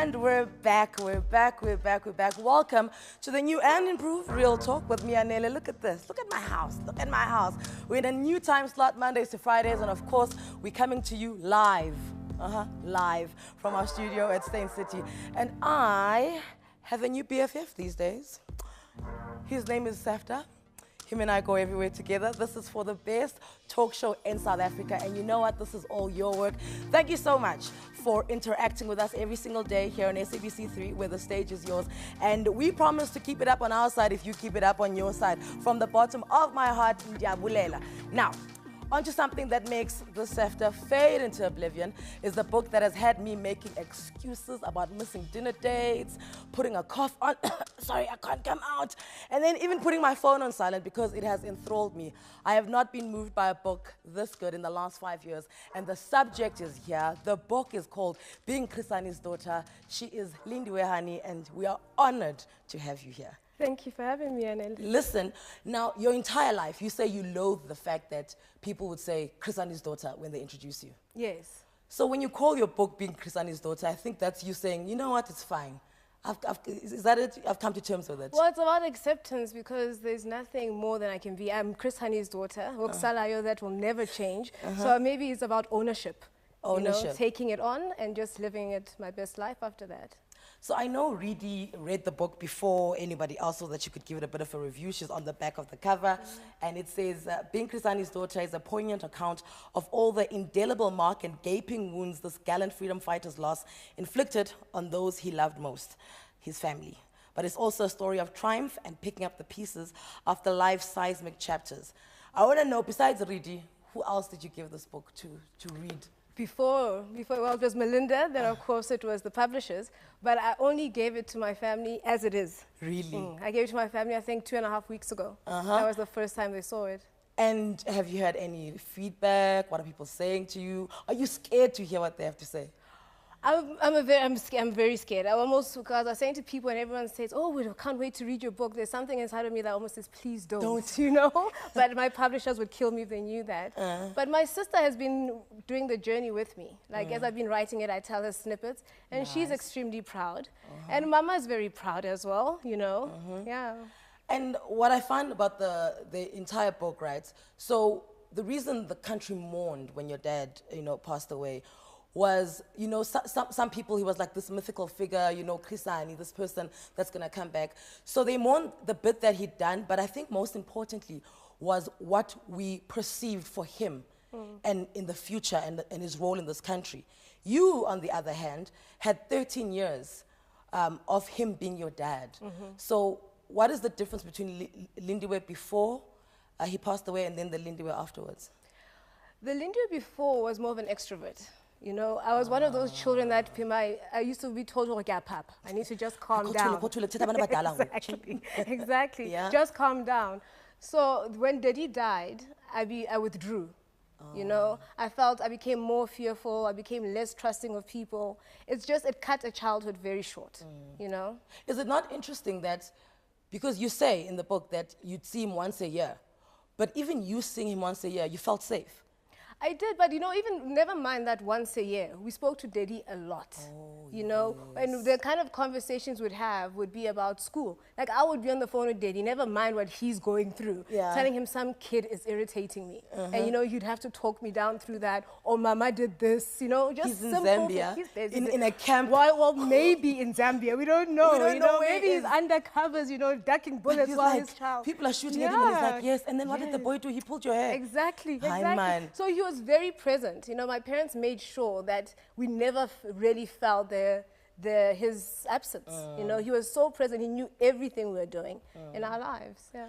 And we're back. Welcome to the new and improved Real Talk with me, Anele. Look at this. Look at my house. We're in a new time slot, Mondays to Fridays, and of course, we're coming to you live. Live from our studio at Stain City. And I have a new BFF these days. His name is Safta. Him and I go everywhere together. This is for the best talk show in South Africa. And you know what? This is all your work. Thank you so much for interacting with us every single day here on SABC3, where the stage is yours. And we promise to keep it up on our side if you keep it up on your side. From the bottom of my heart, ndiyabulela. Now, onto something that makes the Safta fade into oblivion is the book that has had me making excuses about missing dinner dates, putting a cough on, sorry, I can't come out, and then even putting my phone on silent because it has enthralled me. I have not been moved by a book this good in the last 5 years, and the subject is here. The book is called Being Chris Hani's Daughter. She is Lindiwe Hani, and we are honored to have you here. Thank you for having me, Anel. Listen, now, your entire life, you say you loathe the fact that people would say Chris Hani's daughter when they introduce you. Yes. So when you call your book Being Chris Hani's Daughter, I think that's you saying, you know what, it's fine. Is that it? I've come to terms with it. Well, it's about acceptance because there's nothing more than I can be. I'm Chris Hani's daughter. That will never change. So maybe it's about ownership. Ownership. You know, taking it on and just living it my best life after that. So I know Reedy read the book before anybody else so that she could give it a bit of a review. She's on the back of the cover. And it says, Being Chris Hani's Daughter is a poignant account of all the indelible mark and gaping wounds this gallant freedom fighter's loss inflicted on those he loved most, his family. But it's also a story of triumph and picking up the pieces after life's seismic chapters. I want to know, besides Reedy, who else did you give this book to read? Before, well, it was Melinda, then of course it was the publishers, but I only gave it to my family as it is. Really? I gave it to my family, I think, 2.5 weeks ago. That was the first time they saw it. And have you had any feedback? What are people saying to you? Are you scared to hear what they have to say? I'm very scared. Because I was saying to people and everyone says, oh, we can't wait to read your book. There's something inside of me that almost says, please don't. You know? But my publishers would kill me if they knew that. But my sister has been doing the journey with me. Like, as I've been writing it, I tell her snippets. And she's extremely proud. And Mama is very proud as well, you know? Yeah. And what I find about the entire book, right? So the reason the country mourned when your dad, you know, passed away was, you know, some people, he was like this mythical figure, you know, Chris Hani, this person that's going to come back. So they mourned the bit that he'd done, but I think most importantly was what we perceived for him and in the future and his role in this country. You, on the other hand, had 13 years of him being your dad. So what is the difference between Lindiwe before he passed away and then the Lindiwe afterwards? The Lindiwe before was more of an extrovert. You know, I was one of those children that I used to be told, oh, gap up. I need to just calm down. Exactly. Yeah. Just calm down. So when Daddy died, I withdrew. You know, I became more fearful. I became less trusting of people. It's just, it cut a childhood very short, you know. Is it not interesting that, because you say in the book that you'd see him once a year, but even you seeing him once a year, you felt safe? I did, but you know, even never mind that once a year, we spoke to Daddy a lot, you know, and the kind of conversations we'd have would be about school. Like I would be on the phone with Daddy, never mind what he's going through, telling him some kid is irritating me. And you know, you'd have to talk me down through that, or Mama did this, you know, just he's in simple Zambia, in a camp. Well, maybe in Zambia, we don't know, you know, maybe he's undercovers, you know, ducking bullets while like, his child. People are shooting at him and he's like, yes, and then what did the boy do? He pulled your hair. Exactly. Man. So he was very present. You know, my parents made sure that we never really felt his absence. You know, he was so present. He knew everything we were doing in our lives. Yeah.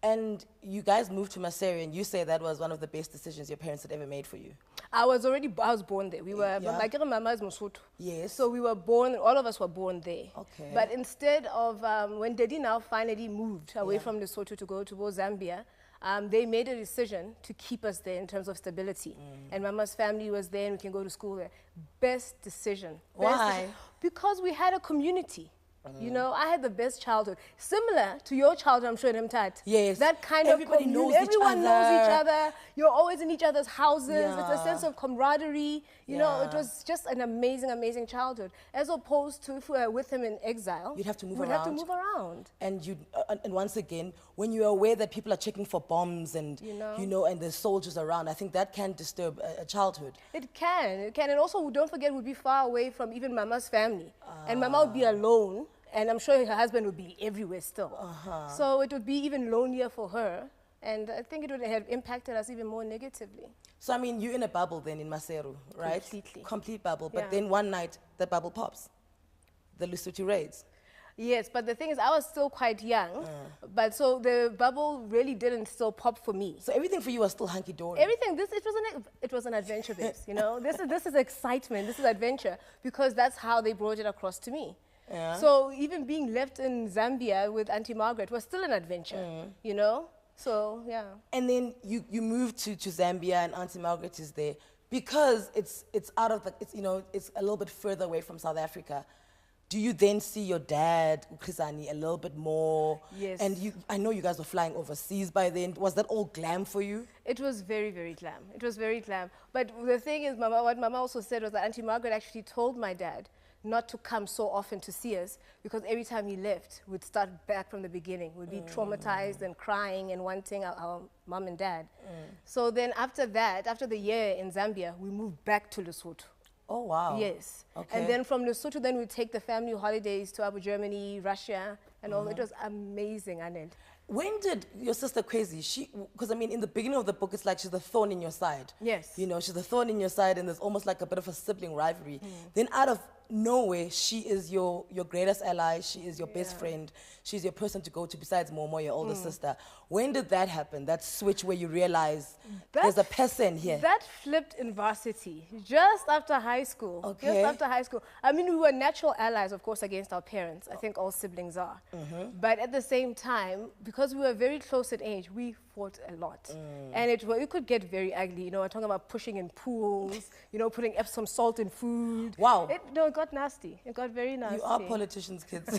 And you guys moved to Maseru, and you say that was one of the best decisions your parents had ever made for you. I was born there. We were, my mama is Mosotho. Yes. So we were born, all of us were born there. Okay. But instead of, when Daddy now finally moved away from Lesotho to go to Zambia, they made a decision to keep us there in terms of stability. And Mama's family was there and we can go to school there. Best decision. Why? Because we had a community. You know, I had the best childhood. Similar to your childhood, I'm sure, Mthat. Yes. That kind Everybody of knows everyone each knows each other. other. You're always in each other's houses. Yeah. It's a sense of camaraderie. You know, it Yeah. was just an amazing, amazing childhood. As opposed to if we were with him in exile, You'd have to move we'd around. have to move around. And you, and once again, when you're aware that people are checking for bombs and and there's soldiers around, I think that can disturb a childhood. It can, and also don't forget we'd be far away from even Mama's family, and Mama would be alone, and I'm sure her husband would be everywhere still. So it would be even lonelier for her, and I think it would have impacted us even more negatively. So I mean, you're in a bubble then in Maseru, right? Completely. Complete bubble. But Yeah. then one night, the bubble pops. The Lesotho raids. Yes, but the thing is, I was still quite young, but so the bubble really didn't still pop for me. So everything for you was still hunky-dory. Everything, it was an adventure base, you know. This is excitement, this is adventure, because that's how they brought it across to me. Yeah. So even being left in Zambia with Auntie Margaret was still an adventure, you know. So yeah. And then you moved to Zambia, and Auntie Margaret is there because it's out of the it's a little bit further away from South Africa. Do you then see your dad, Ukrizani, a little bit more? Yes. And I know you guys were flying overseas by then. Was that all glam for you? It was very, very glam. It was very glam. But the thing is, what Mama also said was that Auntie Margaret actually told my dad not to come so often to see us, because every time he left, we'd start back from the beginning. We'd be traumatized and crying and wanting our mom and dad. So then after that, after the year in Zambia, we moved back to Lesotho. Oh, wow. Yes. Okay. And then from Lesotho, then we take the family holidays to Abu Germany, Russia, and all. It was amazing, Anel. When did your sister Kwezi, because I mean, in the beginning of the book, it's like she's the thorn in your side. Yes. You know, she's the thorn in your side, and there's almost like a bit of a sibling rivalry. Then out of nowhere, she is your greatest ally, she is your best friend, she's your person to go to besides Momo, your older sister. When did that happen, that switch where you realize there's a person here? That flipped in varsity, just after high school. Okay. Just after high school. I mean, we were natural allies, of course, against our parents. I think all siblings are. But at the same time, because we were very close in age, we fought a lot. And it could get very ugly. You know, I'm talking about pushing in pools, you know, putting Epsom salt in food. Wow. It got nasty. It got very nasty. You are politicians, kids.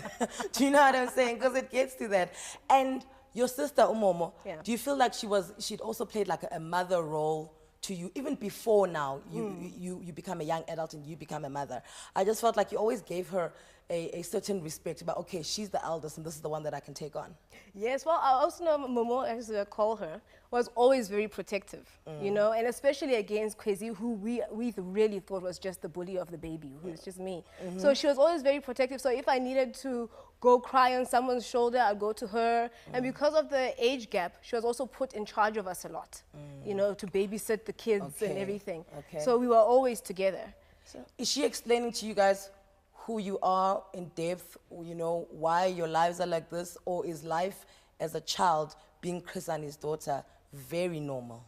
Do you know what I'm saying? Because it gets to that. And your sister, Umomo, do you feel like she'd also played like a mother role to you, even before now you become a young adult and you become a mother? I just felt like you always gave her a certain respect about, okay, she's the eldest and this is the one that I can take on. Yes, well, I also know Momo, as I call her, was always very protective, you know, and especially against Kwezi, who we really thought was just the bully of the baby, who was just me. So she was always very protective. So if I needed to go cry on someone's shoulder, I'd go to her. And because of the age gap, she was also put in charge of us a lot, you know, to babysit the kids and everything. So we were always together. So. Is she explaining to you guys who you are in depth, you know, why your lives are like this? Or is life as a child, being Chrisani's daughter, very normal?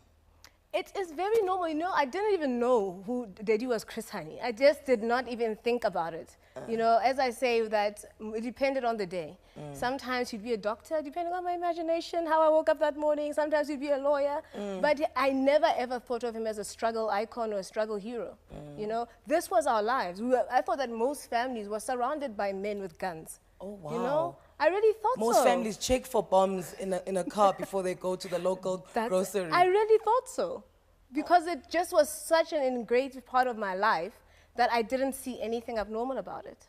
It is very normal. You know, I didn't even know who Daddy was Chris Hani. I just did not even think about it. You know, as I say, that it depended on the day. Sometimes he'd be a doctor, depending on my imagination, how I woke up that morning. Sometimes he'd be a lawyer. But I never ever thought of him as a struggle icon or a struggle hero. You know, this was our lives. I thought that most families were surrounded by men with guns. Oh, wow. You know? I really thought so. Most families check for bombs in a car before they go to the local grocery. I really thought so. Because it just was such an ingrained part of my life that I didn't see anything abnormal about it.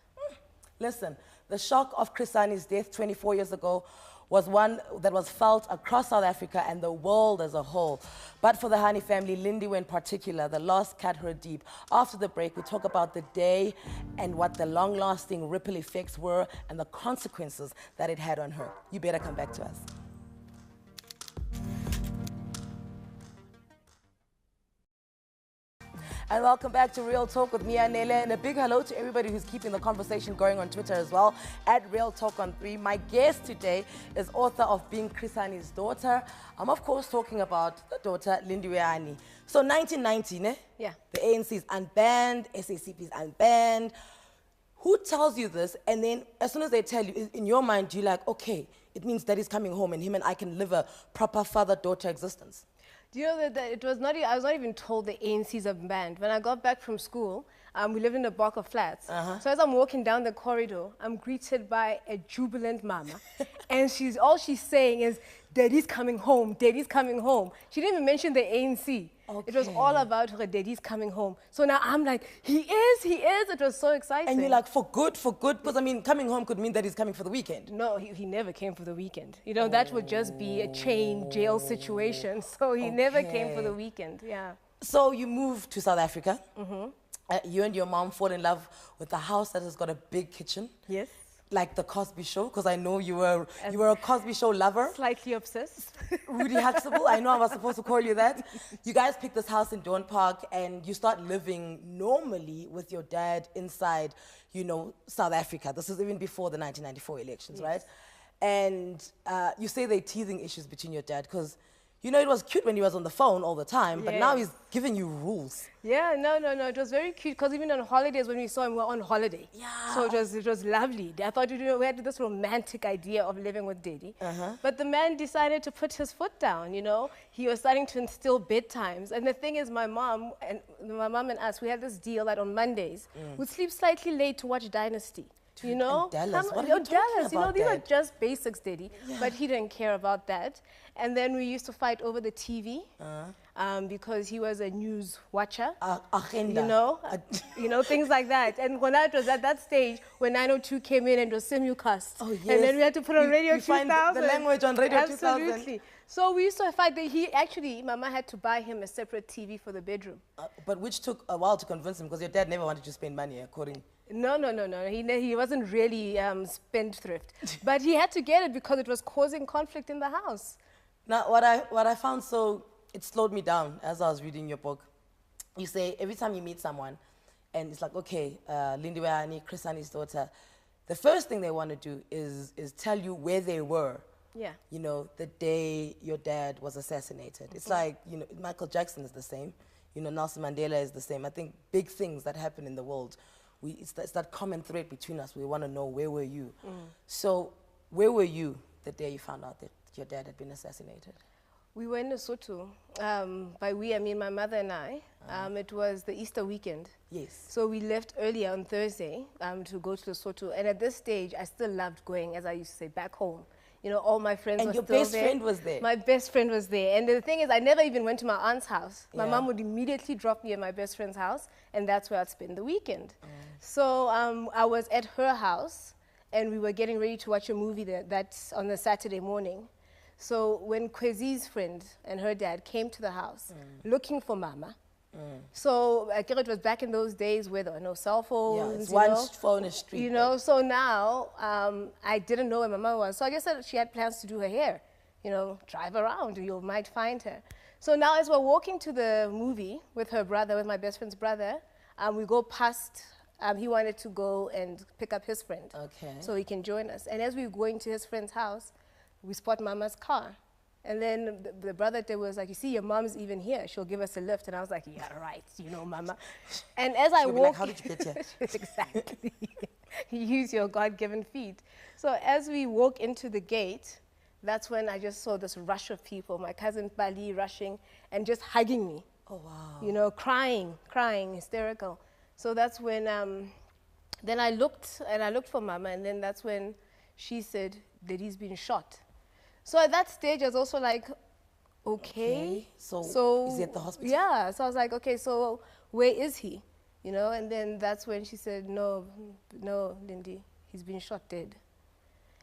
Listen, the shock of Chrisani's death 24 years ago was one that was felt across South Africa and the world as a whole. But for the Hani family, Lindiwe in particular, the loss cut her deep. After the break, we talk about the day and what the long-lasting ripple effects were and the consequences that it had on her. You better come back to us. And welcome back to Real Talk with Mia Nele, and a big hello to everybody who's keeping the conversation going on Twitter as well, at Real Talk on 3. My guest today is author of Being Chrisani's Daughter. I'm of course talking about the daughter, Lindiwe Hani. So 1990, ne? Yeah. The ANC is unbanned, SACP is unbanned. Who tells you this? And then as soon as they tell you, in your mind, you're like, okay, it means Daddy's coming home and him and I can live a proper father-daughter existence. Do you know that it was not, I was not even told the ANC's a band. When I got back from school, we lived in a block of flats. So as I'm walking down the corridor, I'm greeted by a jubilant mama. And all she's saying is, Daddy's coming home, Daddy's coming home. She didn't even mention the ANC. Okay. It was all about her, Daddy's coming home. So now I'm like, he is. It was so exciting. And you're like, for good? Because I mean, coming home could mean that he's coming for the weekend. No, he never came for the weekend. You know, that would just be a chain jail situation. So he never came for the weekend, yeah. So you moved to South Africa. You and your mom fall in love with a house that has got a big kitchen. Yes. Like the Cosby Show, because I know you were a Cosby Show lover. Slightly obsessed. Rudy Huxtable, I know I was supposed to call you that. You guys picked this house in Dawn Park and you start living normally with your dad inside, you know, South Africa. This is even before the 1994 elections, right? And you say there are teething issues between your dad, because you know, it was cute when he was on the phone all the time, but now he's giving you rules. Yeah, no. It was very cute, because even on holidays, when we saw him, we were on holiday. Yeah. So it was lovely. I thought, you know, we had this romantic idea of living with Daddy. But the man decided to put his foot down, you know. He was starting to instill bedtimes. And the thing is, my mom and us, we had this deal that on Mondays, we'd sleep slightly late to watch Dynasty. You know, Dallas. What are you talking about, you know, these Dad? are just basics, Daddy. Yeah. But he didn't care about that. And then we used to fight over the TV because he was a news watcher. Agenda. You know, things like that. And when I was at that stage, when 902 came in and was simulcast. Oh, yes. And then we had to put on Radio you 2000. Find the language on Radio 2000. Absolutely. So we used to fight. Mama had to buy him a separate TV for the bedroom. But which took a while to convince him, because your dad never wanted to spend money, according. No. He wasn't really spendthrift. But he had to get it because it was causing conflict in the house. Now, what I found it slowed me down as I was reading your book. You say every time you meet someone, and it's like, okay, Lindiwe Hani, Chris Hani's daughter, the first thing they want to do is tell you where they were. Yeah. You know, the day your dad was assassinated. It's like, you know, Michael Jackson is the same. You know, Nelson Mandela is the same. I think big things that happen in the world, it's that common thread between us. We want to know, where were you? So where were you the day you found out that your dad had been assassinated? We were in Lesotho. By we, I mean my mother and I. It was the Easter weekend. Yes. So we left earlier on Thursday to go to Lesotho. And at this stage, I still loved going, as I used to say, back home. You know, all my friends were still there. And your best friend was there? My best friend was there. And the thing is, I never even went to my aunt's house. My mom would immediately drop me at my best friend's house, and that's where I'd spend the weekend. So I was at her house, and we were getting ready to watch a movie that's on the Saturday morning. So when Kwezi's friend and her dad came to the house looking for Mama, so I guess it was back in those days where there were no cell phones. Yeah, it's one phone a street. You know, so now I didn't know where Mama was. So I guess that she had plans to do her hair. You know, drive around, you might find her. So now as we're walking to the movie with her brother, with my best friend's brother, we go past, he wanted to go and pick up his friend. Okay. So he can join us. And as we were going to his friend's house, we spot Mama's car. And then the brother there was like, you see, your mom's even here. She'll give us a lift. And I was like, yeah, right, you know, Mama. And as I walked... Like, how did you get here? Exactly. You use your God-given feet. So as we walk into the gate, that's when I just saw this rush of people, my cousin Bali rushing and just hugging me. Oh, wow. You know, crying, hysterical. So that's when, then I looked for Mama, and then that's when she said that he's been shot. So at that stage, I was also like, okay. So is he at the hospital? Yeah. So I was like, okay, so where is he? You know, and then that's when she said, no, Lindy, he's been shot dead.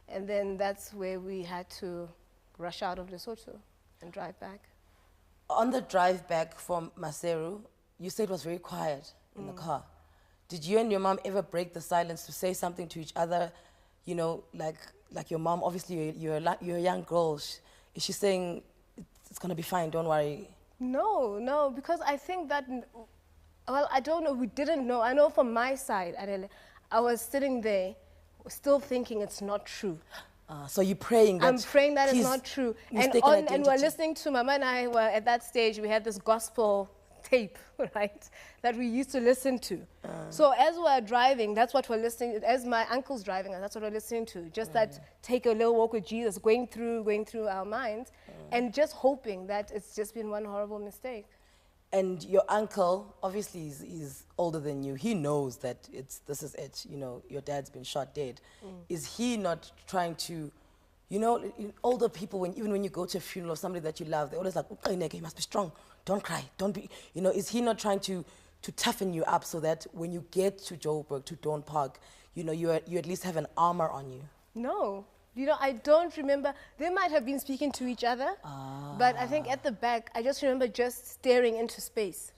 And then that's where we had to rush out of Lesotho and drive back. On the drive back from Maseru, you said it was very quiet in the car. Did you and your mom ever break the silence to say something to each other? You know, like your mom, obviously you're a young girl. Is she saying, it's going to be fine, don't worry? No, because I think that, well, I don't know, we didn't know. I know from my side, I was sitting there still thinking it's not true. So you're praying that... I'm praying that it's not true. And we're listening to Mama, and I were at that stage, we had this gospel tape, right, that we used to listen to. So as we're driving, that's what we're listening, as my uncle's driving, that's what we're listening to. Just that take a little walk with Jesus, going through our minds, and just hoping that it's just been one horrible mistake. And your uncle, obviously, is older than you. He knows that this is it. You know, your dad's been shot dead. Is he not trying to, you know, older people, even when you go to a funeral of somebody that you love, they're always like, you must be strong. Don't cry. Don't be, you know, is he not trying to toughen you up so that when you get to Joburg, to Dawn Park, you know, you at least have an armor on you? No. You know, I don't remember. They might have been speaking to each other, but I think at the back, I just remember just staring into space.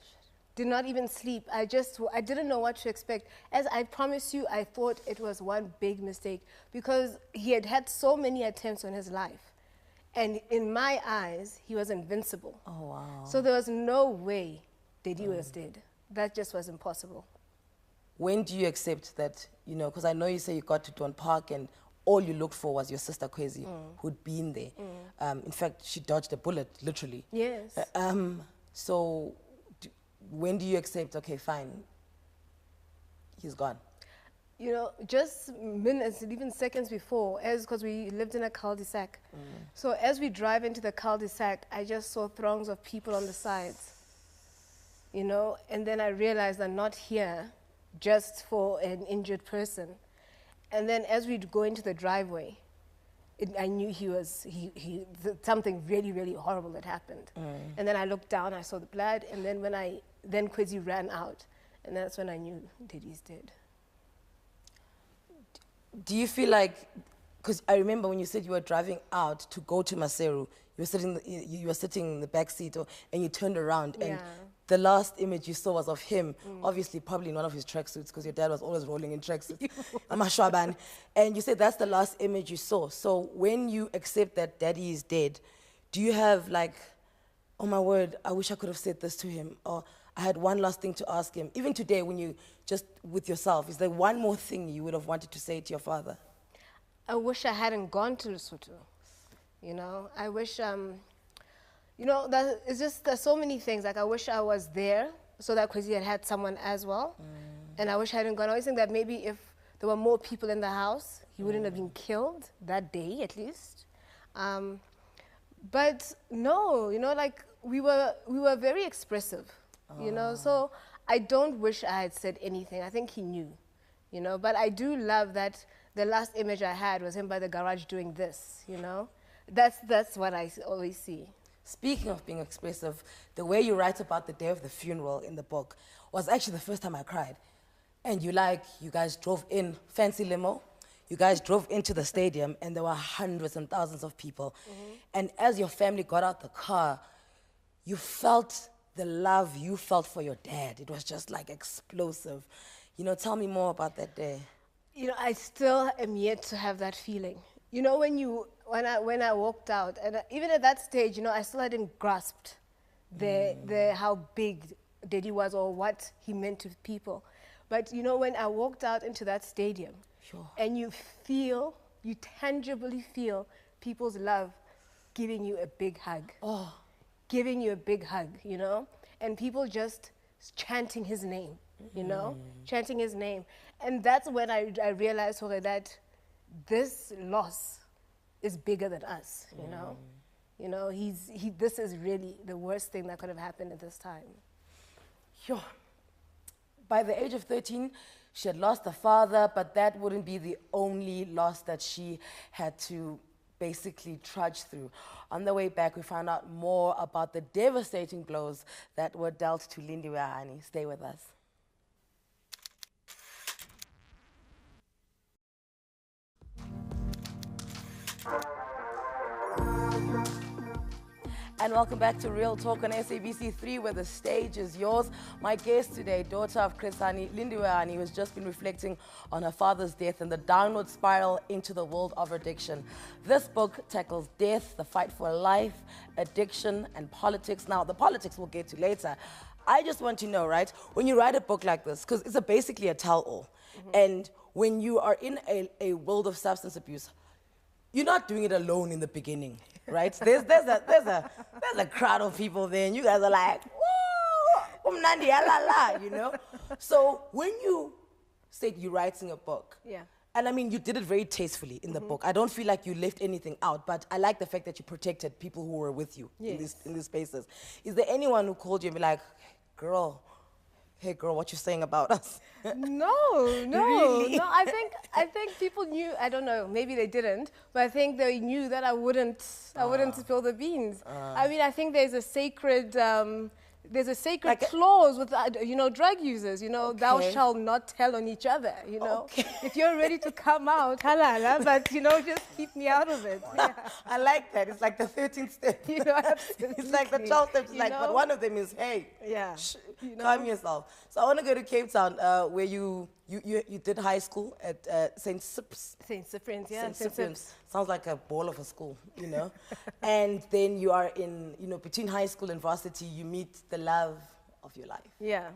Did not even sleep. I didn't know what to expect. As I promise you, I thought it was one big mistake because he had had so many attempts on his life. And in my eyes, he was invincible. Oh, wow. So there was no way that he was dead. That just was impossible. When do you accept that, you know, because I know you say you got to Dawn Park and all you looked for was your sister Kwezi, who'd been there. In fact, she dodged a bullet, literally. Yes. So when do you accept, okay, fine, he's gone? You know, just minutes, even seconds before, because we lived in a cul-de-sac. So as we drive into the cul-de-sac, I just saw throngs of people on the sides, you know, and then I realized I'm not here just for an injured person. And then as we'd go into the driveway, I knew something really, really horrible had happened. And then I looked down, I saw the blood, and then then Kwezi ran out, and that's when I knew that he's dead. Do you feel like, because I remember when you said you were driving out to go to Maseru, you were sitting in the back seat, and you turned around, and the last image you saw was of him, obviously probably in one of his tracksuits, because your dad was always rolling in tracksuits. I'm a Shaban. And you said that's the last image you saw. So when you accept that daddy is dead, do you have like, oh my word, I wish I could have said this to him, or I had one last thing to ask him? Even today, when you just with yourself, is there one more thing you would have wanted to say to your father? I wish I hadn't gone to Lesotho. You know, I wish, you know, it's just, there's so many things. Like, I wish I was there so that Kwezi had someone as well. And I wish I hadn't gone. I always think that maybe if there were more people in the house, he wouldn't have been killed that day, at least. But no, you know, like, we were very expressive, you know, so I don't wish I had said anything. I think he knew, you know, but I do love that the last image I had was him by the garage doing this, you know. That's what I always see. Speaking of being expressive, the way you write about the day of the funeral in the book was actually the first time I cried. And you guys drove in, fancy limo, you guys drove into the stadium and there were hundreds and thousands of people. And as your family got out the car, you felt the love you felt for your dad. It was just like explosive. You know, tell me more about that day. You know, I still am yet to have that feeling. You know, when I walked out, and even at that stage, you know, I still hadn't grasped how big Daddy was or what he meant to people. But, you know, when I walked out into that stadium, and you tangibly feel people's love giving you a big hug. Giving you a big hug, you know? And people just chanting his name, you know? Chanting his name. And that's when I realized that this loss is bigger than us, you know? You know, this is really the worst thing that could have happened at this time. Sure. By the age of 13, she had lost a father, but that wouldn't be the only loss that she had to basically trudge through. On the way back, we found out more about the devastating blows that were dealt to Lindiwe Hani. Stay with us. And welcome back to Real Talk on SABC3, where the stage is yours. My guest today, daughter of Chris Hani, Lindiwe Hani, who has just been reflecting on her father's death and the downward spiral into the world of addiction. This book tackles death, the fight for life, addiction, and politics. Now, the politics we'll get to later. I just want to know, right, when you write a book like this, because it's basically a tell-all, and when you are in a world of substance abuse, you're not doing it alone in the beginning, right? There's a crowd of people there, and you guys are like, whoa, kumnandi ya la la, you know. So when you said you're writing a book, Yeah. and I mean, you did it very tastefully in the book. I don't feel like you left anything out, but I like the fact that you protected people who were with you in these spaces. Is there anyone who called you and be like, girl, hey girl, what you saying about us? No, Really? no. I think people knew. I don't know. Maybe they didn't, but I think they knew that I wouldn't spill the beans. I mean, I think there's a sacred. There's a sacred Like clause with, you know, drug users, you know, thou Okay. shalt not tell on each other, you know. Okay. If you're ready to come out, halala, but, you know, just keep me out of it. Yeah. I like that. It's like the 13th step. You know, absolutely. It's like the 12 steps, You like, know? but one of them is, hey, Yeah. you know? Calm yourself. So I want to go to Cape Town, where you did high school at St. Sips. St. Cyprian's, yeah. St. St. Cyprian's. Sips. Sounds like a ball of a school, you know. And then you are in, you know, between high school and varsity, you meet the love of your life. Yeah.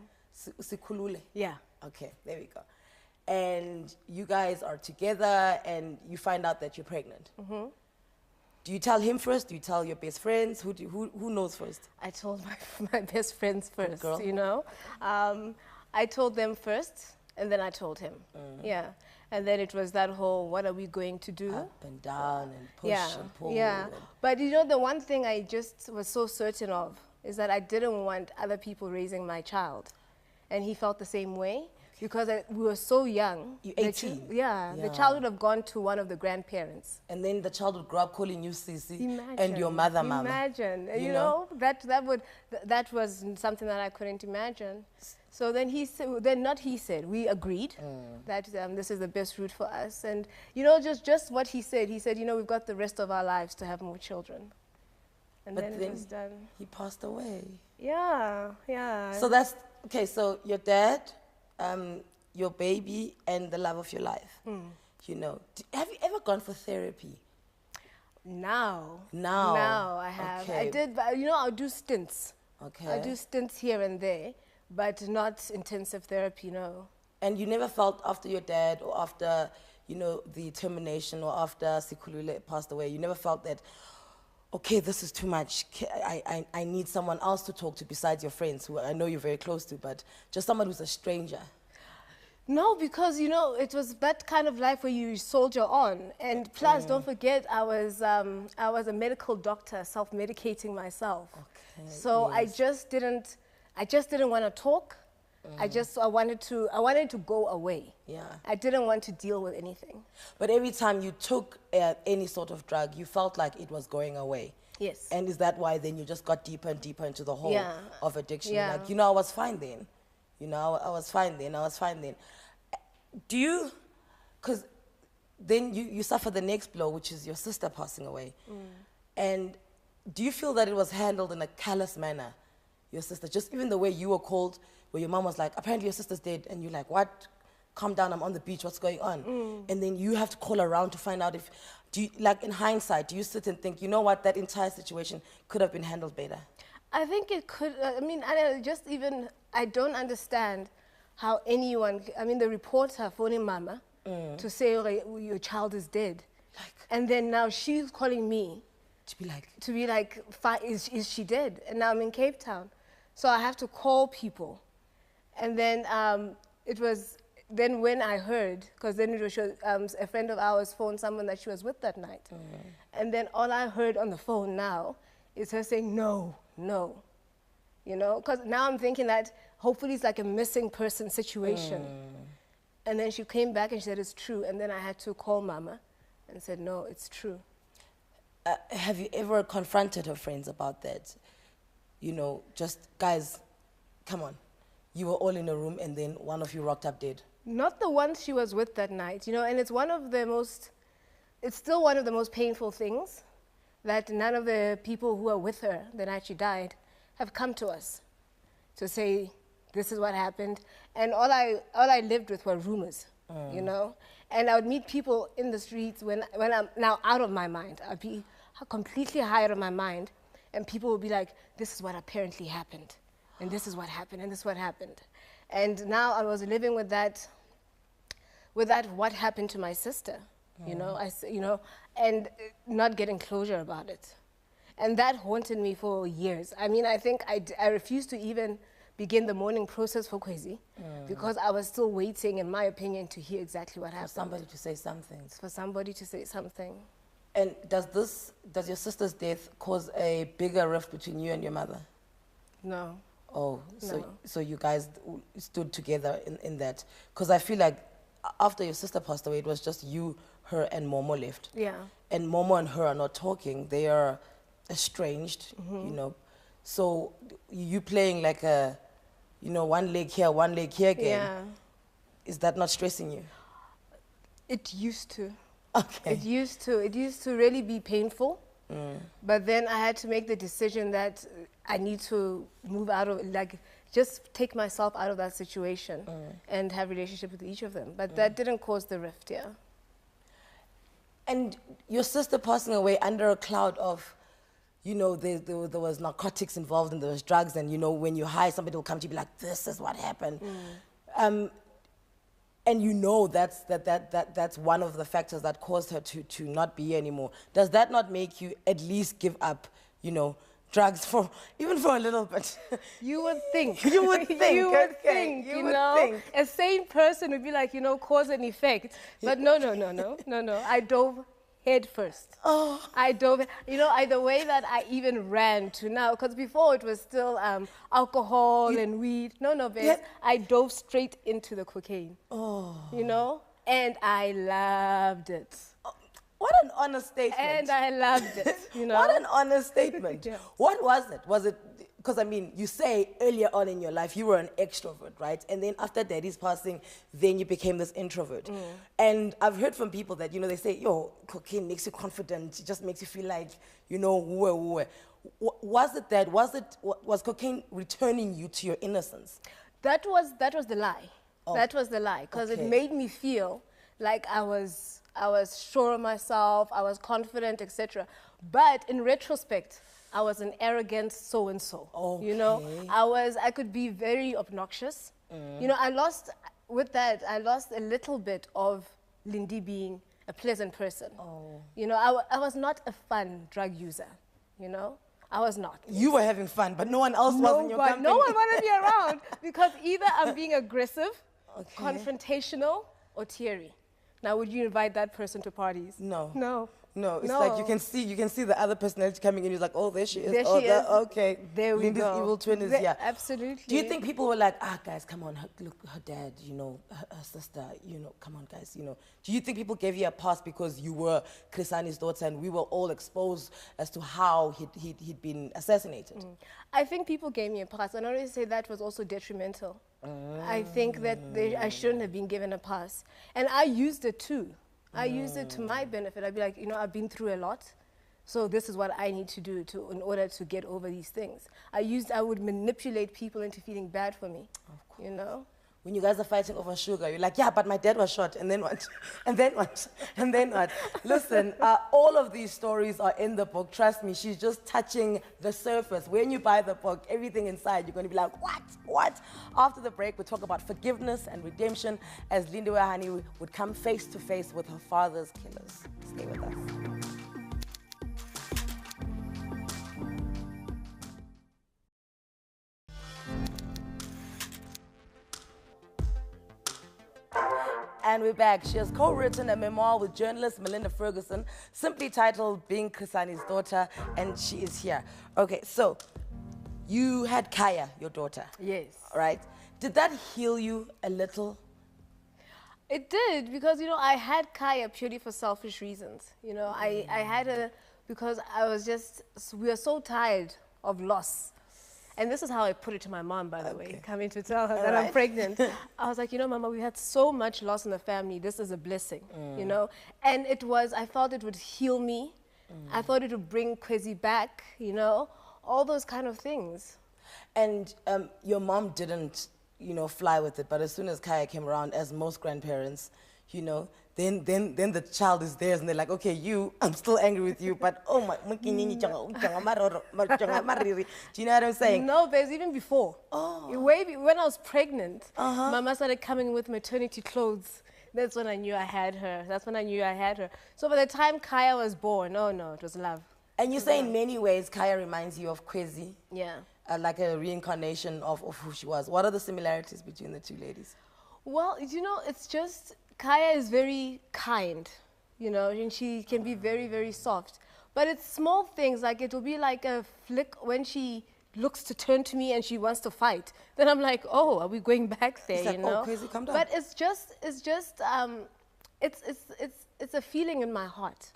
Sikhulule. Yeah. Okay, there we go. And you guys are together and you find out that you're pregnant. Mm-hmm. Do you tell him first? Do you tell your best friends? Who knows first? I told my best friends first, girl. you know. I told them first, and then I told him. Yeah. And then it was that whole, what are we going to do? Up and down and push Yeah, and pull. yeah. And But you know, the one thing I just was so certain of is that I didn't want other people raising my child. And he felt the same way because we were so young. You're The 18. Yeah, Yeah. the child would have gone to one of the grandparents. And then the child would grow up calling you Sisi Imagine, and your mother mama. Imagine, You you know, that was something that I couldn't imagine. So then we agreed that this is the best route for us. And, you know, just what he said, you know, we've got the rest of our lives to have more children. And But then it was done. he passed away. Yeah, yeah. So that's, okay, so your dad, your baby, and the love of your life. You know, have you ever gone for therapy? Now I have. Okay. I did, but, you know, I'll do stints. Okay. I do stints here and there, but not intensive therapy, no. And you never felt after your dad or after, you know, the termination or after Sikhulule passed away, you never felt that, okay, this is too much. I need someone else to talk to besides your friends, who I know you're very close to, but just someone who's a stranger. No, because, you know, it was that kind of life where you soldier on. And plus, don't forget, I was a medical doctor, self-medicating myself. Okay, So I just didn't want to talk. I wanted to go away. Yeah. I didn't want to deal with anything. But every time you took any sort of drug, you felt like it was going away. Yes. And is that why then you just got deeper and deeper into the hole Yeah. of addiction? Yeah. Like, you know, I was fine then. You know, I was fine then. Do you, because then you suffer the next blow, which is your sister passing away. And do you feel that it was handled in a callous manner, your sister? Just even the way you were called, where your mom was like, apparently your sister's dead, and you're like, what? Calm down, I'm on the beach, what's going on? And then you have to call around to find out if, like in hindsight, do you sit and think, you know what, that entire situation could have been handled better? I think it could. I mean, I don't understand how anyone. I mean, the reporter phoning Mama to say, okay, your child is dead, and then now she's calling me To be like, is she dead? And now I'm in Cape Town, so I have to call people, and then it was. Then when I heard, because then it was a friend of ours phoned someone that she was with that night, and then all I heard on the phone now is her saying no. You know, because now I'm thinking that hopefully it's like a missing person situation. And then she came back and she said it's true. And then I had to call Mama and said, no, it's true. have you ever confronted her friends about that? You know, just, guys, come on. You were all in a room and then one of you rocked up dead. Not the ones she was with that night, you know, and it's still one of the most painful things that none of the people who are with her the night she died have come to us to say, this is what happened. And all I lived with were rumors, you know? And I would meet people in the streets when I'm now out of my mind. I'd be completely high out of my mind. And people would be like, this is what apparently happened. And this is what happened, and this is what happened. And now I was living with that what happened to my sister, you know, and not getting closure about it. And that haunted me for years. I mean, I think I refused to even begin the mourning process for Kwezi because I was still waiting, in my opinion, to hear exactly what happened. For somebody to say something. For somebody to say something. And does your sister's death cause a bigger rift between you and your mother? No. Oh, No. so you guys stood together in that? Because I feel like after your sister passed away, it was just you, her, and Momo left. Yeah. And Momo and her are not talking. They are estranged, you know. So you playing like a, you know, one leg here game. Yeah. Is that not stressing you? It used to. Okay. It used to really be painful. But then I had to make the decision that I need to move out of, like, just take myself out of that situation and have a relationship with each of them. But that didn't cause the rift, yeah. And your sister passing away under a cloud of, you know, there was narcotics involved and there was drugs, and, you know, when you're high, somebody will come to you and be like, this is what happened. And you know that's one of the factors that caused her to not be here anymore. Does that not make you at least give up, you know, drugs for, even for a little bit? You would think. You would think. You would think, you know. Think. A sane person would be like, you know, cause and effect. But no. I dove head first. Oh. I dove, you know, the way that I even ran to now, because before it was still alcohol and weed. No, babes. Yeah. I dove straight into the cocaine. Oh. You know? And I loved it. What an honest statement. And I loved it, you know? What an honest statement. Yeah. What was it? Was it, because I mean, you say earlier on in your life you were an extrovert, right? And then after Daddy's passing, then you became this introvert. And I've heard from people that, you know, they say, yo, cocaine makes you confident. It just makes you feel like, you know, was it that? Was cocaine returning you to your innocence? That was the lie. Oh. That was the lie, because Okay. it made me feel like I was sure of myself, I was confident, etc. But in retrospect, I was an arrogant so-and-so. Okay. You know, I could be very obnoxious. You know, I lost a little bit of Lindy being a pleasant person. Oh. You know, I was not a fun drug user, you know. I was not. You were having fun, but no one else was in your company. No one wanted me around, because either I'm being aggressive, confrontational, or teary. Now, would you invite that person to parties? No. No. No, it's like you can see the other personality coming in. You're like, oh, there she is. There oh, she is. Okay. There we Lindy's go. evil twin is There- here. Absolutely. Do you think people were like, guys, come on, look, her dad, you know, her sister, you know, come on, guys, you know. Do you think people gave you a pass because you were Chris Hani's daughter and we were all exposed as to how he'd been assassinated? I think people gave me a pass, and I always say that was also detrimental. I think that I shouldn't have been given a pass. And I used it too. I used it to my benefit. I'd be like, you know, I've been through a lot, so this is what I need to do in order to get over these things. I would manipulate people into feeling bad for me, you know? When you guys are fighting over sugar, you're like, yeah, but my dad was shot, and then what? And then what? And then what? Listen, all of these stories are in the book. Trust me, she's just touching the surface. When you buy the book, everything inside, you're going to be like, what? After the break, we'll talk about forgiveness and redemption as Lindiwe Hani would come face to face with her father's killers. Stay with us. And we're back. She has co-written a memoir with journalist Melinda Ferguson, simply titled Being Chris Hani's Daughter, and she is here. Okay, so you had Kaya, your daughter. Yes. Right? Did that heal you a little? It did, because, you know, I had Kaya purely for selfish reasons. You know, I had her because we were so tired of loss. And this is how I put it to my mom, by the way, coming to tell her that I'm pregnant. I was like, you know, Mama, we had so much loss in the family. This is a blessing, you know? And I felt it would heal me. I thought it would bring Kwezi back, you know? All those kind of things. And your mom didn't, you know, fly with it. But as soon as Kaya came around, as most grandparents, you know, then the child is theirs, and they're like, okay, I'm still angry with you, but oh my, do you know what I'm saying? No, there's even before. Oh. When I was pregnant, Mama started coming with maternity clothes. That's when I knew I had her. So by the time Kaya was born, oh no, it was love. And you say in many ways, Kaya reminds you of Kwezi. Yeah. like a reincarnation of who she was. What are the similarities between the two ladies? Well, you know, it's just, Kaya is very kind, you know, and she can be very, very soft. But it's small things, like it'll be like a flick when she looks to turn to me and she wants to fight. Then I'm like, oh, are we going back there, Like, you know? oh, crazy, calm down. But it's a feeling in my heart.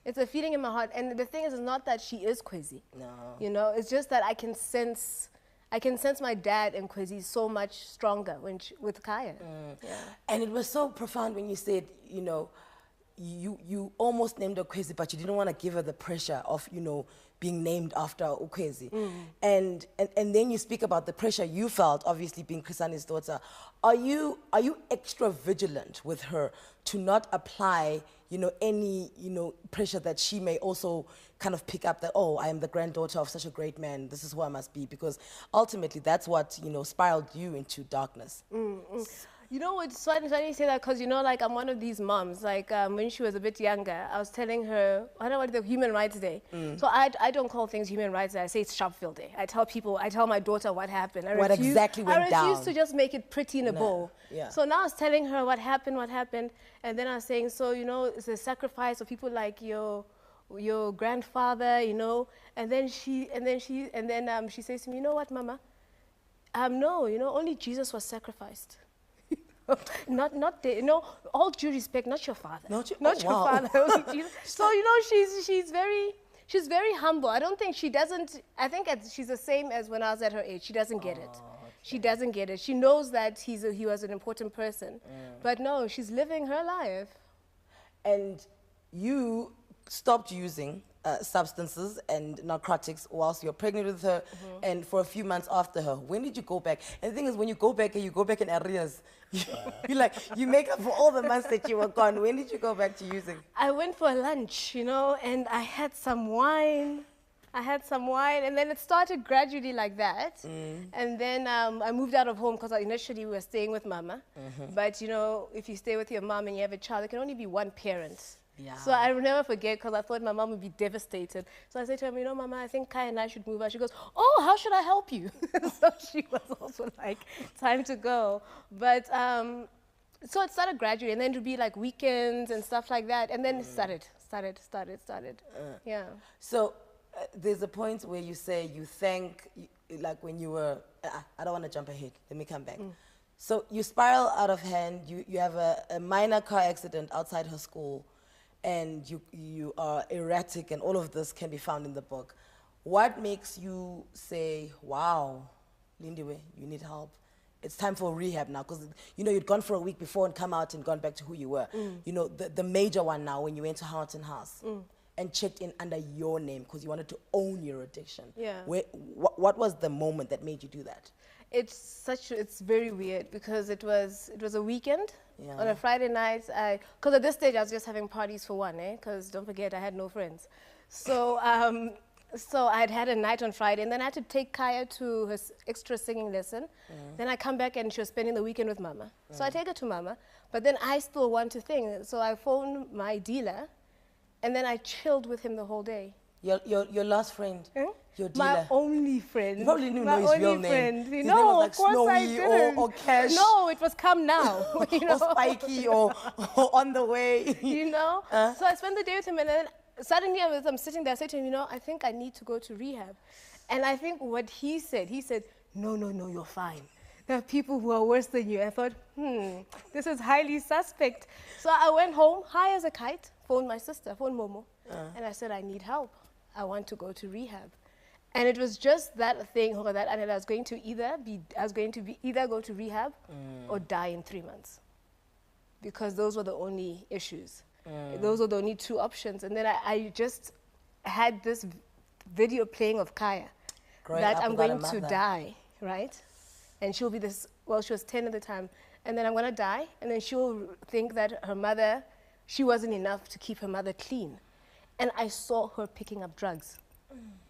It's a feeling in my heart. And the thing is, it's not that she is crazy. No. You know, it's just that I can sense my dad and Kwezi so much stronger with Kaya. Yeah. And it was so profound when you said, you know, you almost named her Kwezi, but you didn't want to give her the pressure of, you know, being named after Ukwezi. And then you speak about the pressure you felt, obviously being Chrisani's daughter. Are you extra vigilant with her to not apply, you know, any, you know, pressure that she may also kind of pick up that, oh, I am the granddaughter of such a great man, this is who I must be, because ultimately that's what, you know, spiraled you into darkness. You know, it's funny you say that because, you know, like I'm one of these moms. Like when she was a bit younger, I was telling her, I don't know what the Human Rights Day. So I don't call things Human Rights Day. I say it's Sharpfield Day. I tell my daughter what happened. What exactly went down. I refuse to just make it pretty in a bowl. Yeah. So now I was telling her what happened. And then I was saying, so, you know, it's a sacrifice of people like your grandfather, you know. And then she says to me, you know what, Mama? No, you know, only Jesus was sacrificed. not you know, all due respect, not your father. Not your father. So, you know, she's very humble. I don't think she doesn't, I think she's the same as when I was at her age. She doesn't get it. Okay. She doesn't get it. She knows that he was an important person. But no, she's living her life. And you stopped using substances and narcotics whilst you're pregnant with her and for a few months after her. When did you go back? And the thing is, when you go back in arrears. You make up for all the months that you were gone. When did you go back to using? I went for lunch, you know, and I had some wine. And then it started gradually like that. And then I moved out of home because initially we were staying with Mama. But, you know, if you stay with your mom and you have a child, there can only be one parent. Yeah. So I will never forget because I thought my mom would be devastated. So I said to her, you know, Mama, I think Kaya and I should move out. She goes, oh, how should I help you? So she was also like, time to go. But so it started gradually, and then it would be like weekends and stuff like that. And then it started. Yeah. So there's a point where you say you thank, like when you were, I don't want to jump ahead. Let me come back. So you spiral out of hand. You have a minor car accident outside her school. And you are erratic, and all of this can be found in the book. What makes you say, wow, Lindiwe, you need help? It's time for rehab now, because, you know, you'd gone for a week before and come out and gone back to who you were. You know, the major one now, when you went to HANI'S and checked in under your name because you wanted to own your addiction. Yeah. What was the moment that made you do that? It's very weird because it was a weekend. Yeah. On a Friday night, because at this stage I was just having parties for one, because don't forget I had no friends. So so I'd had a night on Friday, and then I had to take Kaya to her extra singing lesson. Then I come back and she was spending the weekend with Mama. So I take her to Mama, but then I still want to sing. So I phoned my dealer, and then I chilled with him the whole day. Your last friend? Your dealer? My only friend. You probably didn't know his real name. His name was like of course Snowy I didn't. Or Cash. No, it was Come Now. You know? Or Spiky or On the Way. You know? So I spent the day with him, and then suddenly I'm sitting there, I said to him, you know, I think I need to go to rehab. And I think what he said, no, you're fine. There are people who are worse than you. I thought, this is highly suspect. So I went home, high as a kite, phoned my sister, phoned Momo, and I said, I need help. I want to go to rehab. And it was just that thing, and I was going to either go to rehab or die in 3 months, because those were the only issues. Those were the only two options. And then I just had this video playing of Kaya, that I'm going to die, right? And she'll be this, well, she was 10 at the time, and then I'm going to die, and then she'll think that her mother, she wasn't enough to keep her mother clean. And I saw her picking up drugs.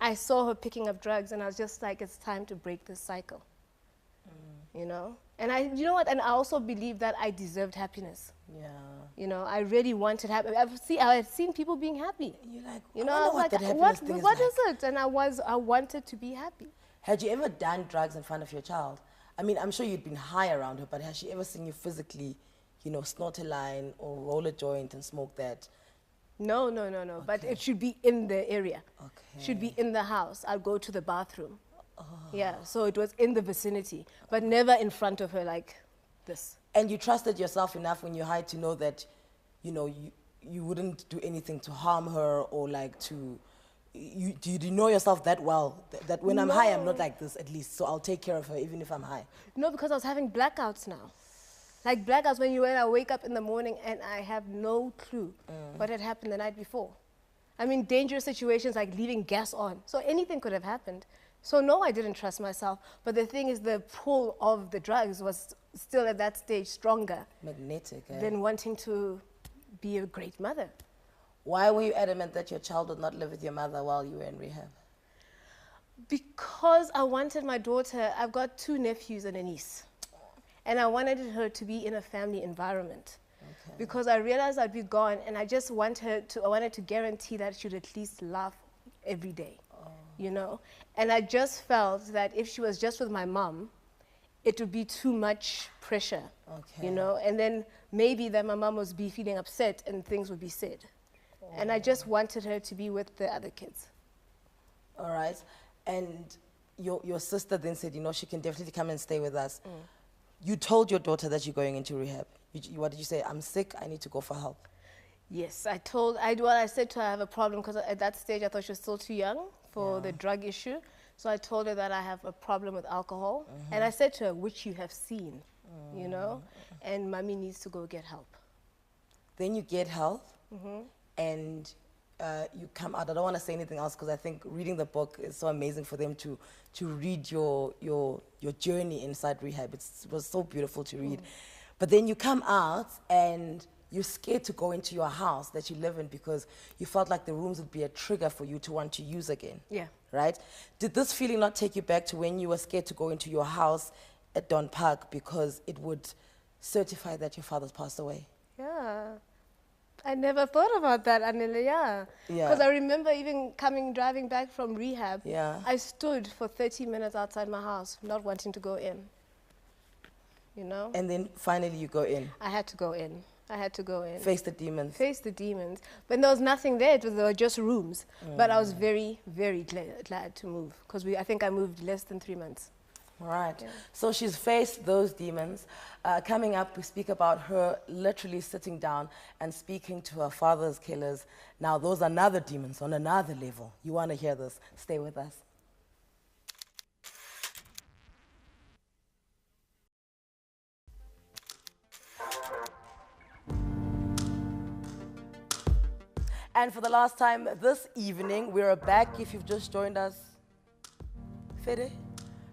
I saw her picking up drugs, and I was just like, it's time to break this cycle, you know? And you know what? And I also believe that I deserved happiness. Yeah. You know, I really wanted happiness. I had seen people being happy. You're like, you know, I was like, what is it? And I wanted to be happy. Had you ever done drugs in front of your child? I mean, I'm sure you'd been high around her, but has she ever seen you physically, you know, snort a line or roll a joint and smoke that? No. Okay. But it should be in the area. Okay. Should be in the house. I'll go to the bathroom. Yeah, so it was in the vicinity, but never in front of her like this. And you trusted yourself enough when you're high to know that, you know, you wouldn't do anything to harm her or like to, do you know yourself that well? That when I'm high, I'm not like this at least, so I'll take care of her even if I'm high? No, because I was having blackouts now. Like blackouts when I wake up in the morning and I have no clue what had happened the night before. I mean, dangerous situations like leaving gas on. So anything could have happened. So no, I didn't trust myself. But the thing is, the pull of the drugs was still at that stage stronger. Magnetic, eh? Than wanting to be a great mother. Why were you adamant that your child would not live with your mother while you were in rehab? Because I wanted my daughter, I've got 2 nephews and a niece. And I wanted her to be in a family environment. Okay. Because I realized I'd be gone and I just wanted to guarantee that she would at least laugh every day. You know, and I just felt that if she was just with my mom, it would be too much pressure, you know, and then maybe that my mom would be feeling upset and things would be said. And I just wanted her to be with the other kids. All right. And your sister then said, you know, she can definitely come and stay with us. You told your daughter that you're going into rehab. What did you say? I'm sick, I need to go for help. Yes, I said to her I have a problem because at that stage I thought she was still too young for the drug issue. So I told her that I have a problem with alcohol. And I said to her, which you have seen, you know, and mommy needs to go get help. Then you get help and you come out. I don't want to say anything else because I think reading the book is so amazing for them to read your journey inside rehab. It was so beautiful to read. But then you come out and you're scared to go into your house that you live in because you felt like the rooms would be a trigger for you to want to use again. Yeah. Right? Did this feeling not take you back to when you were scared to go into your house at Don Park because it would certify that your father's passed away? Yeah. I never thought about that, Anile, yeah. Because I remember even driving back from rehab, I stood for 30 minutes outside my house, not wanting to go in. You know? And then finally you go in. I had to go in. I had to go in. Face the demons. Face the demons. But there was nothing there. There were just rooms. But I was very, very glad to move because I think I moved less than 3 months. All right. Yeah. So she's faced those demons. Coming up, we speak about her literally sitting down and speaking to her father's killers. Now, those are another demons on another level. You want to hear this? Stay with us. And for the last time this evening, we're back. If you've just joined us, Fede,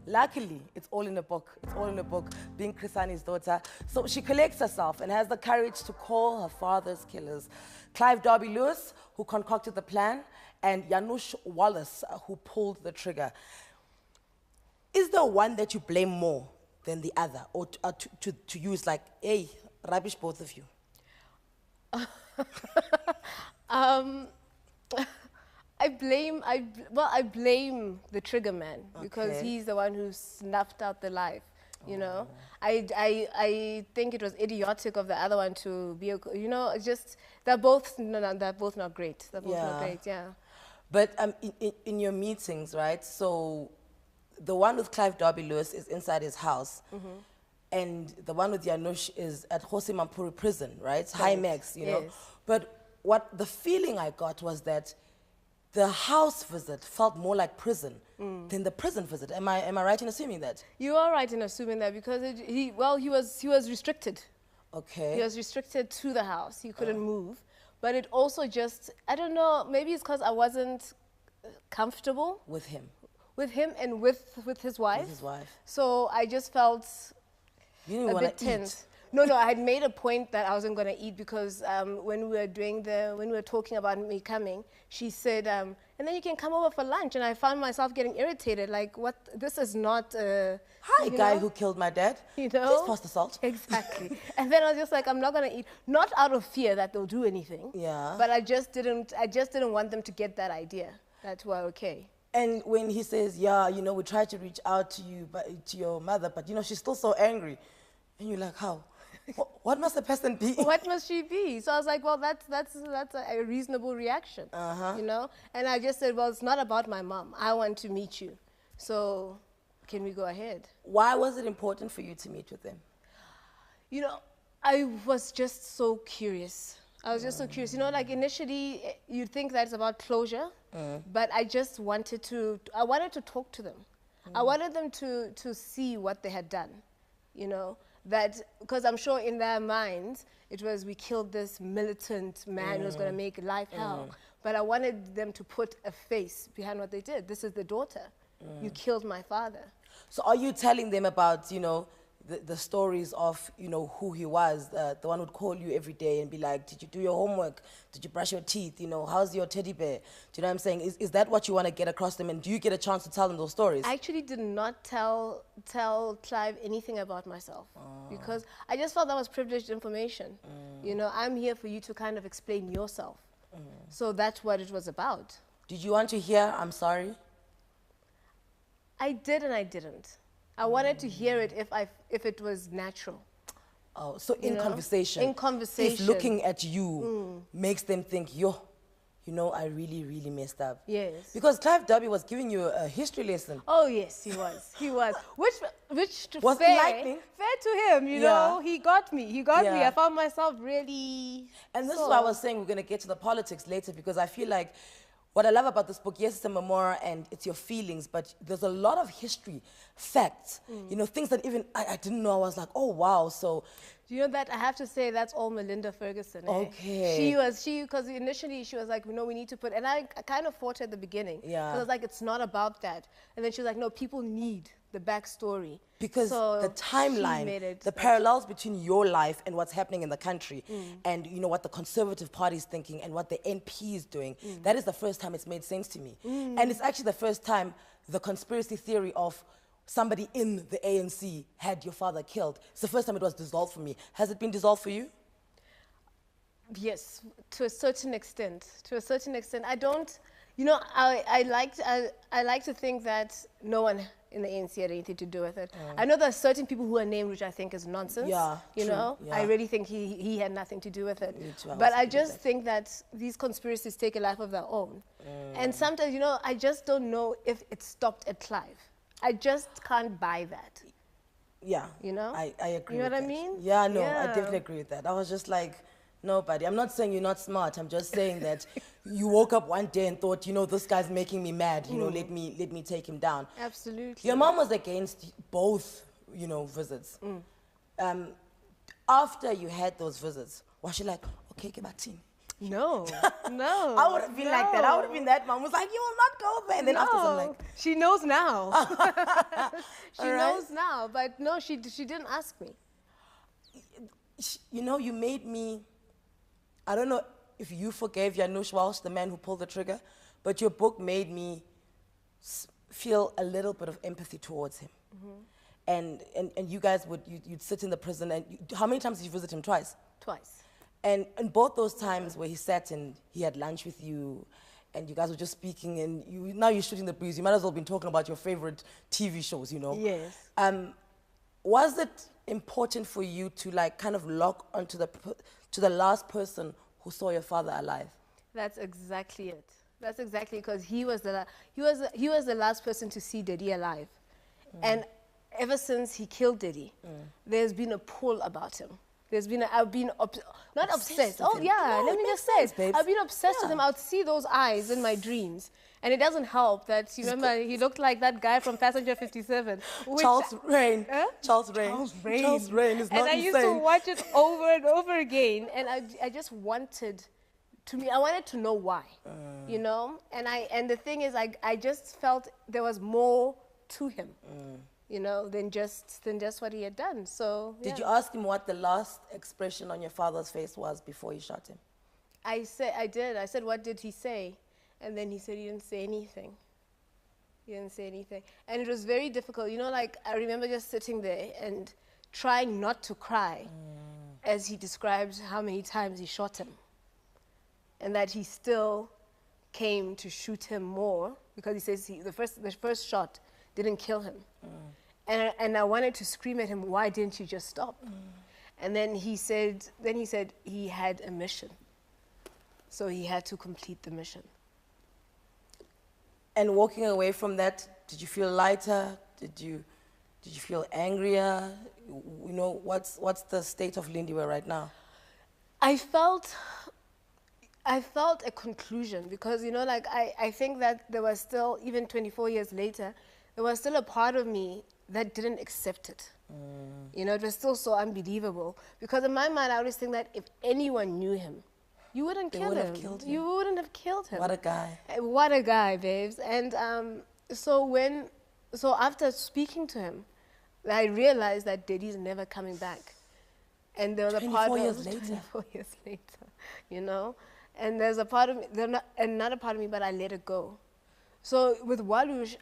luckily, it's all in the book. It's all in the book, being Chris Hani's daughter. So she collects herself and has the courage to call her father's killers. Clive Darby Lewis, who concocted the plan, and Janusz Wallace, who pulled the trigger. Is there one that you blame more than the other? Or to use like, hey, rubbish both of you? I blame the trigger man because he's the one who snuffed out the life, you know. I think it was idiotic of the other one to be, you know, it's just, they're both not great. They're both not great, yeah. But in your meetings, right, so the one with Clive Darby Lewis is inside his house. And the one with Janusz is at Jose Mampuri prison, right? It's high max, you know. But what the feeling I got was that the house visit felt more like prison than the prison visit. Am I right in assuming that? You are right in assuming that because he was restricted. Okay. He was restricted to the house. He couldn't move. But it also just, I don't know, maybe it's because I wasn't comfortable with him. With him and with his wife. With his wife. So I just felt a bit tense. No, I had made a point that I wasn't going to eat because when we were talking about me coming, she said, and then you can come over for lunch. And I found myself getting irritated, like, what, this is not hi, guy who killed my dad. You know? Please pass the salt. Exactly. And then I was just like, I'm not going to eat, not out of fear that they'll do anything. Yeah. But I just didn't want them to get that idea that we're okay. And when he says, yeah, you know, we tried to reach out to you, but to your mother, but you know, she's still so angry. And you're like, how? What must the person be? What must she be? So I was like, well, that's a reasonable reaction, you know? And I just said, well, it's not about my mom. I want to meet you. So can we go ahead? Why was it important for you to meet with them? You know, I was just so curious. I was just so curious. You know, like initially you'd think that it's about closure, but I just wanted to talk to them. I wanted them to see what they had done, you know, that, because I'm sure in their minds it was, we killed this militant man who was going to make life hell. But I wanted them to put a face behind what they did. This is the daughter. You killed my father. So are you telling them about, you know, the stories of, you know, who he was, the one who'd call you every day and be like, did you do your homework? Did you brush your teeth? You know, how's your teddy bear? Do you know what I'm saying? Is that what you want to get across them? And do you get a chance to tell them those stories? I actually did not tell Clive anything about myself because I just felt that was privileged information. You know, I'm here for you to kind of explain yourself. So that's what it was about. Did you want to hear, I'm sorry? I did and I didn't. I wanted to hear it if it was natural. Oh, so in conversation. In conversation. If looking at you makes them think, yo, you know, I really, really messed up. Yes. Because Clive Derby was giving you a history lesson. Oh, yes, he was. He was. Which was enlightening. Fair to him, you know. He got me. He got me. I found myself really... And this is why I was saying we're going to get to the politics later, because I feel like what I love about this book, yes, it's a memoir and it's your feelings, but there's a lot of history, facts, you know, things that even I didn't know. I was like, oh, wow. So, do you know that I have to say that's all Melinda Ferguson. Okay. Because initially she was like, no, we need to put, and I kind of fought at the beginning. Yeah. I was like, it's not about that. And then she was like, no, people need the backstory. Because so the timeline, the parallels between your life and what's happening in the country and, you know, what the Conservative Party is thinking and what the NP is doing, that is the first time it's made sense to me. And it's actually the first time the conspiracy theory of somebody in the ANC had your father killed. It's the first time it was dissolved for me. Has it been dissolved for you? Yes, to a certain extent. To a certain extent. I don't, you know, I like to think that no one in the ANC had anything to do with it. I know there are certain people who are named, which I think is nonsense. Yeah, you true, know, yeah. I really think he had nothing to do with it. Me too, But I just think that these conspiracies take a life of their own. And sometimes, you know, I just don't know if it stopped at Clive. I just can't buy that. Yeah. You know? I agree. You know with what that. I mean? Yeah, no, I definitely agree with that. I was just like, nobody. I'm not saying you're not smart. I'm just saying that you woke up one day and thought, you know, this guy's making me mad. You know, let me take him down. Absolutely. Your mom was against both, you know, visits. After you had those visits, was she like, okay, get back team? No, no. I would have been like that. I would have been that mom who was like, you will not go there. And then after I'm like, she knows now. She knows now, but no, she didn't ask me. You know, you made me, I don't know if you forgave Janusz Walsh, the man who pulled the trigger, but your book made me feel a little bit of empathy towards him. And you guys you'd sit in the prison, and how many times did you visit him? Twice? Twice. And both those times where he sat and he had lunch with you, and you guys were just speaking, and now you're shooting the breeze. You might as well have been talking about your favorite TV shows, you know? Yes. Was it important for you to like kind of lock onto to the last person who saw your father alive? That's exactly it. That's exactly, because he was the last person to see Daddy alive, and ever since he killed Daddy, there's been a pull about him. There's been I've been not obsessed. Oh yeah, no, let me just say it. I've been obsessed with him. I would see those eyes in my dreams, and it doesn't help that you remember he looked like that guy from Passenger 57. Charles Rain. Charles Rain is not insane. And I used to watch it over and over again, and I just wanted. I wanted to know why, you know? And the thing is, I just felt there was more to him, you know, than just what he had done. So, Did you ask him what the last expression on your father's face was before you shot him? I did. I said, what did he say? And then he said he didn't say anything. He didn't say anything. And it was very difficult. You know, like, I remember just sitting there and trying not to cry as he described how many times he shot him. And that he still came to shoot him more because he says the first shot didn't kill him. And I wanted to scream at him, why didn't you just stop? And then he said he had a mission. So he had to complete the mission. And walking away from that, did you feel lighter? Did you feel angrier? You know, what's the state of Lindiwe right now? I felt a conclusion because, you know, like I think that there was still, even 24 years later, there was still a part of me that didn't accept it. You know, it was still so unbelievable because in my mind, I always think that if anyone knew him, you wouldn't kill him. You wouldn't have killed him. What a guy. What a guy, babes. And so after speaking to him, I realized that Daddy's never coming back. And there was a part of 24 years later, you know? And there's a part of me, another part of me, but I let it go. So with Walush,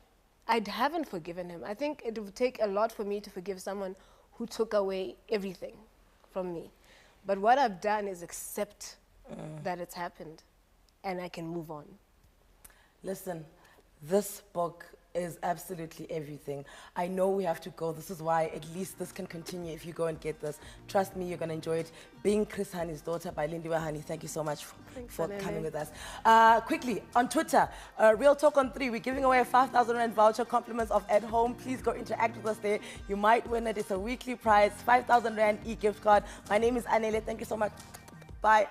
I haven't forgiven him. I think it would take a lot for me to forgive someone who took away everything from me. But what I've done is accept that it's happened, and I can move on. Listen, this book is absolutely everything. I know we have to go. This is why at least this can continue if you go and get this. Trust me, you're going to enjoy it. Being Chris Hani's daughter by Lindiwe Hani. Thank you so much for coming with us. Quickly, on Twitter, Real Talk on 3, we're giving away a 5,000 Rand voucher, compliments of At Home. Please go interact with us there. You might win it. It's a weekly prize, 5,000 Rand e-gift card. My name is Anele. Thank you so much. Bye.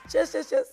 Cheers, cheers, cheers.